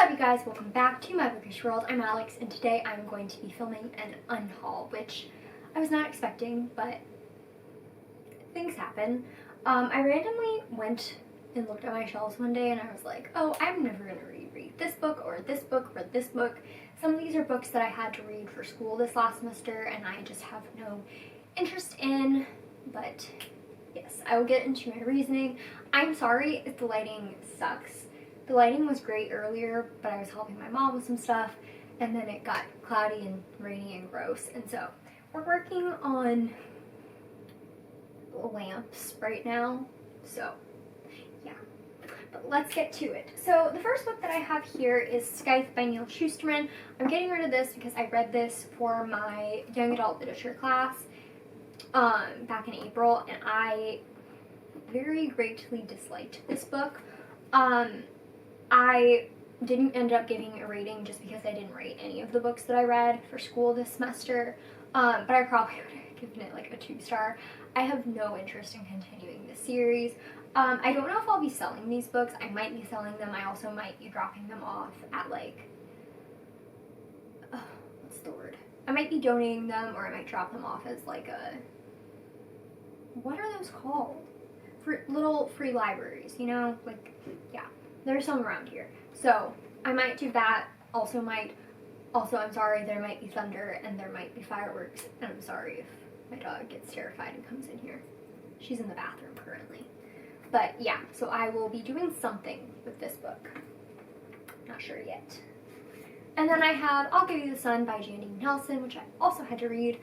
up, you guys? Welcome back to my Bookish world. I'm Alex, and today I'm going to be filming an unhaul, which I was not expecting, but things happen. I randomly went and looked at my shelves one day, and I was like, oh, I'm never going to reread this book, or this book, or this book. Some of these are books that I had to read for school this last semester, and I just have no interest in, but yes, I will get into my reasoning. I'm sorry if the lighting sucks. The lighting was great earlier, but I was helping my mom with some stuff, and then it got cloudy and rainy and gross, and so we're working on lamps right now, so yeah. But let's get to it. So the first book that I have here is Scythe by Neil Shusterman. I'm getting rid of this because I read this for my young adult literature class back in April, and I very greatly disliked this book. I didn't end up giving a rating just because I didn't rate any of the books that I read for school this semester, but I probably would have given it like a 2-star. I have no interest in continuing this series. I don't know if I'll be selling these books. I might be selling them. I also might be dropping them off at like, what's the word? I might be donating them, or I might drop them off as like a, what are those called? For little free libraries, you know? Like, yeah. There's some around here. So I might do that. Also, I'm sorry, there might be thunder and there might be fireworks. And I'm sorry if my dog gets terrified and comes in here. She's in the bathroom currently. But yeah, so I will be doing something with this book. Not sure yet. And then I have I'll Give You the Sun by Jandy Nelson, which I also had to read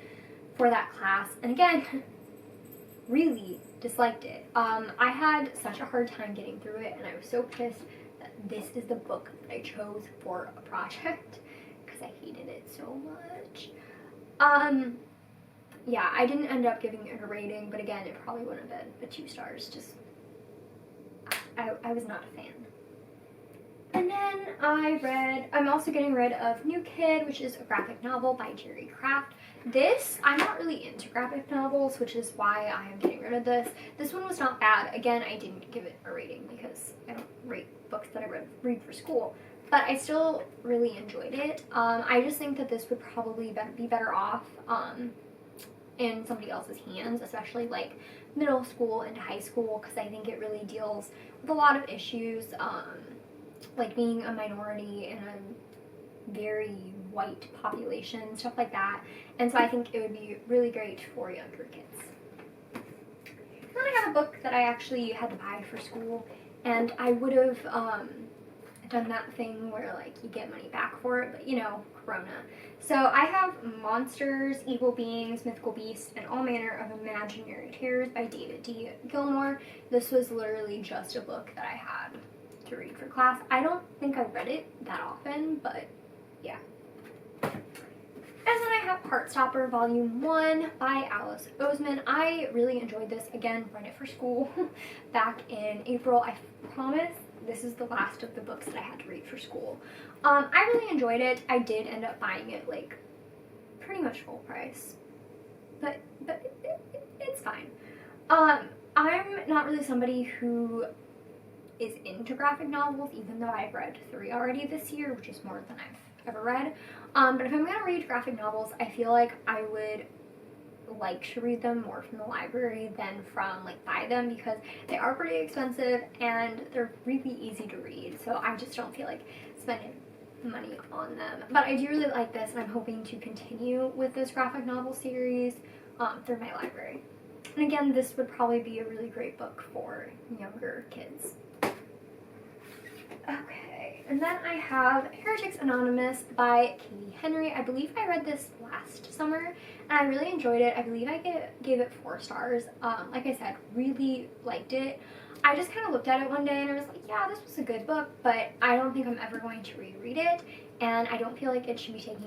for that class. And again, really disliked it. I had such a hard time getting through it, and I was so pissed that this is the book that I chose for a project because I hated it so much. Yeah, I didn't end up giving it a rating, but again, it probably wouldn't have been a 2 stars. Just I was not a fan. And then I'm also getting rid of New Kid, which is a graphic novel by Jerry Craft. I'm not really into graphic novels, which is why I am getting rid of this. This one was not bad. Again, I didn't give it a rating because I don't rate books that I read for school, but I still really enjoyed it. I just think that this would probably be better off in somebody else's hands, especially like middle school and high school, because I think it really deals with a lot of issues, like being a minority in a very white population, stuff like that. And so I think it would be really great for younger kids. Then I have a book that I actually had to buy for school, and I would have done that thing where like you get money back for it, but you know, Corona. So I have Monsters, Evil Beings, Mythical Beasts, and All Manner of Imaginary Terrors by David D. Gilmour. This was literally just a book that I had to read for class. I don't think I read it that often, but yeah. And then I have Heartstopper Volume 1 by Alice Oseman. I really enjoyed this. Again, read it for school back in April. I promise this is the last of the books that I had to read for school. I really enjoyed it. I did end up buying it like pretty much full price, but it's fine. I'm not really somebody who is into graphic novels, even though I've read 3 already this year, which is more than I've ever read. But if I'm going to read graphic novels, I feel like I would like to read them more from the library than from like buy them, because they are pretty expensive and they're really easy to read, so I just don't feel like spending money on them. But I do really like this, and I'm hoping to continue with this graphic novel series through my library. And again, this would probably be a really great book for younger kids. Okay, and then I have Heretics Anonymous by Katie Henry. I believe I read this last summer, and I really enjoyed it. I believe I gave it 4 stars. Like I said, really liked it. I just kind of looked at it one day and I was like, yeah, this was a good book, but I don't think I'm ever going to reread it, and I don't feel like it should be taking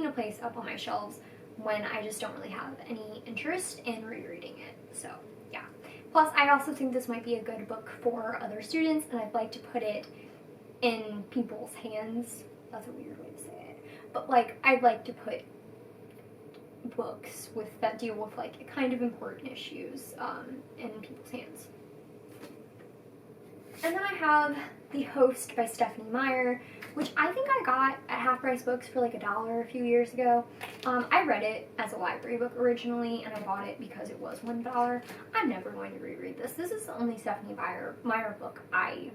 a place up on my shelves when I just don't really have any interest in rereading it. So yeah. Plus, I also think this might be a good book for other students, and I'd like to put it in people's hands. That's a weird way to say it. But like, I'd like to put books that deal with like kind of important issues in people's hands. And then I have The Host by Stephanie Meyer, which I think I got at Half Price Books for like $1 a few years ago. I read it as a library book originally, and I bought it because it was $1. I'm never going to reread this. This is the only Stephanie Meyer book I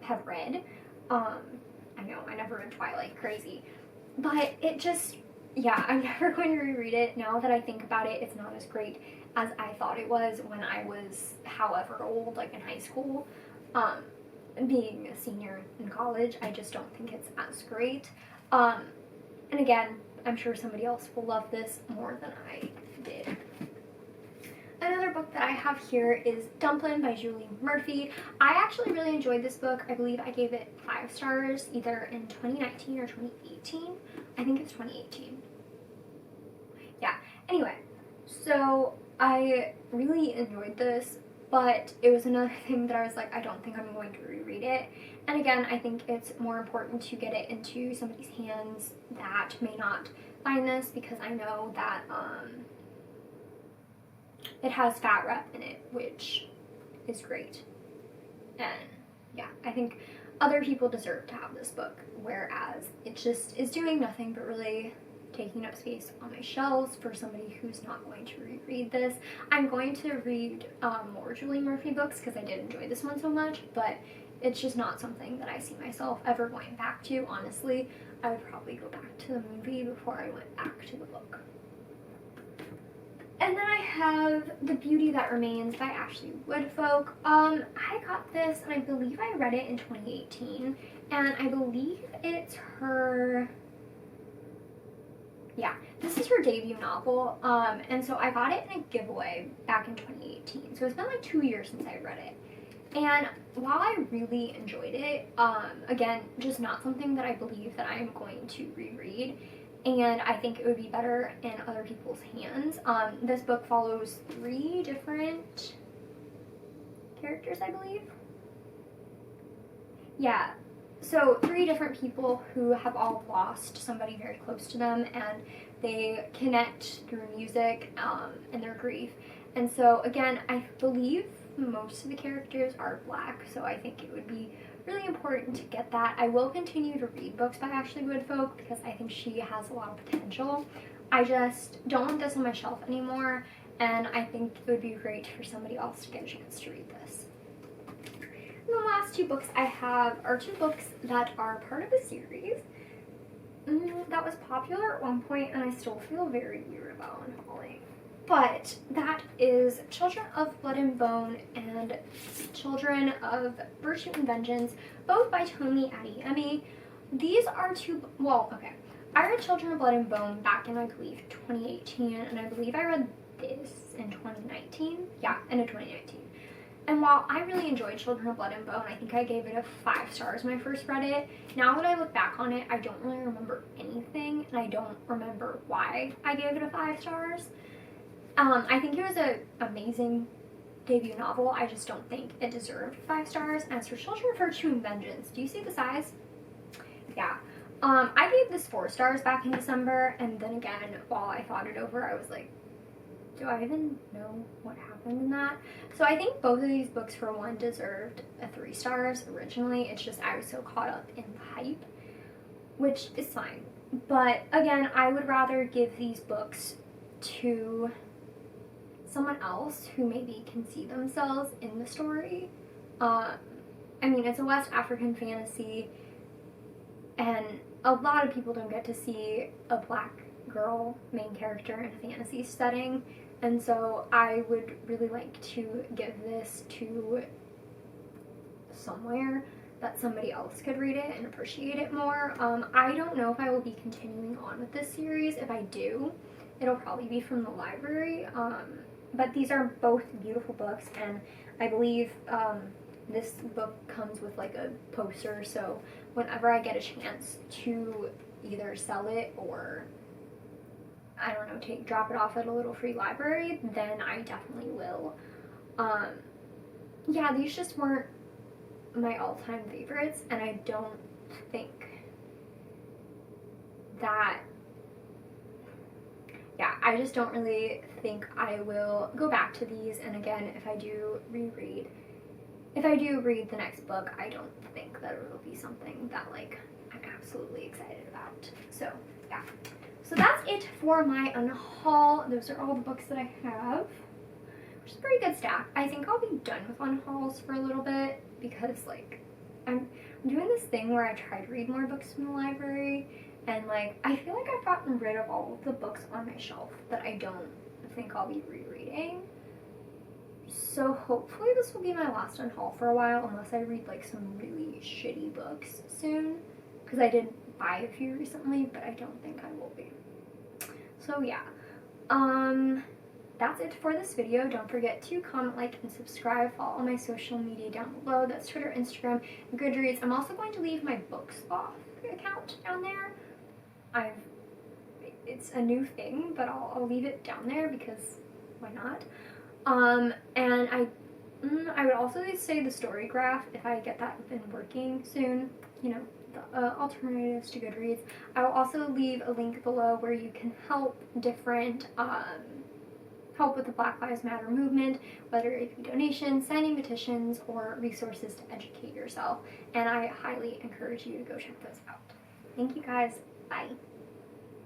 have read. I know, I never read Twilight, crazy. But it just, yeah, I'm never going to reread it. Now that I think about it, it's not as great as I thought it was when I was however old, like in high school. Being a senior in college, I just don't think it's as great. And again, I'm sure somebody else will love this more than I did. Another book that I have here is Dumplin by Julie Murphy. I actually really enjoyed this book. I believe I gave it 5 stars either in 2019 or 2018. I think it's 2018. Yeah, anyway, so I really enjoyed this, but it was another thing that I was like, I don't think I'm going to reread it. And again, I think it's more important to get it into somebody's hands that may not find this, because I know that it has fat rep in it, which is great. And yeah, I think other people deserve to have this book, whereas it just is doing nothing but really taking up space on my shelves for somebody who's not going to reread this. I'm going to read more Julie Murphy books because I did enjoy this one so much, but it's just not something that I see myself ever going back to. Honestly, I would probably go back to the movie before I went back to the book. And then I have The Beauty That Remains by Ashley Woodfolk. I got this, and I believe I read it in 2018, and I believe it's her... Yeah, this is her debut novel, and so I got it in a giveaway back in 2018, so it's been like 2 years since I read it. And while I really enjoyed it, again, just not something that I believe that I'm going to reread, and I think it would be better in other people's hands. This book follows 3 different characters, I believe. Yeah, so 3 different people who have all lost somebody very close to them, and they connect through music and their grief. And so again, I believe most of the characters are Black, so I think it would be really important to get that. I will continue to read books by Ashley Woodfolk because I think she has a lot of potential. I just don't want this on my shelf anymore, and I think it would be great for somebody else to get a chance to read this. And the last 2 books I have are 2 books that are part of a series that was popular at one point, and I still feel very weird about unhauling. But that is Children of Blood and Bone and Children of Virtue and Vengeance, both by Tomi Adeyemi. These are 2, well, okay. I read Children of Blood and Bone back in, I believe, 2018, and I believe I read this in 2019. Yeah, end of 2019. And while I really enjoyed Children of Blood and Bone, I think I gave it a 5 stars when I first read it. Now that I look back on it, I don't really remember anything, and I don't remember why I gave it a 5 stars. I think it was an amazing debut novel. I just don't think it deserved 5 stars. As for Children of Virtue and Vengeance, do you see the size? Yeah. I gave this 4 stars back in December, and then again, while I thought it over, I was like, do I even know what happened in that? So I think both of these books, for one, deserved a 3 stars originally. It's just I was so caught up in the hype, which is fine. But again, I would rather give these books to someone else who maybe can see themselves in the story. I mean, it's a West African fantasy, and a lot of people don't get to see a Black girl main character in a fantasy setting, and so I would really like to give this to somewhere that somebody else could read it and appreciate it more. I don't know if I will be continuing on with this series. If I do, it'll probably be from the library, but these are both beautiful books, and I believe this book comes with like a poster, so whenever I get a chance to either sell it or, I don't know, drop it off at a little free library, then I definitely will. Yeah, these just weren't my all-time favorites, and I don't think that, yeah, I just don't really think I will go back to these. And again, if I do reread if I do read the next book, I don't think that it'll be something that like I'm absolutely excited about. So yeah. So that's it for my unhaul. Those are all the books that I have, which is a pretty good stack. I think I'll be done with unhauls for a little bit because like I'm doing this thing where I try to read more books from the library, and like I feel like I've gotten rid of all of the books on my shelf that I don't think I'll be rereading. So hopefully this will be my last unhaul for a while, unless I read like some really shitty books soon, because I did buy a few recently, but I don't think I will be. So yeah, that's it for this video. Don't forget to comment, like, and subscribe. Follow my social media down below. That's Twitter, Instagram, and Goodreads. I'm also going to leave my book Sloth account down there. It's a new thing, but I'll leave it down there because why not? And I would also say the story graph, if I get that been working soon, you know, the alternatives to Goodreads. I will also leave a link below where you can help different, help with the Black Lives Matter movement, whether it be donations, signing petitions, or resources to educate yourself. And I highly encourage you to go check those out. Thank you guys. Bye.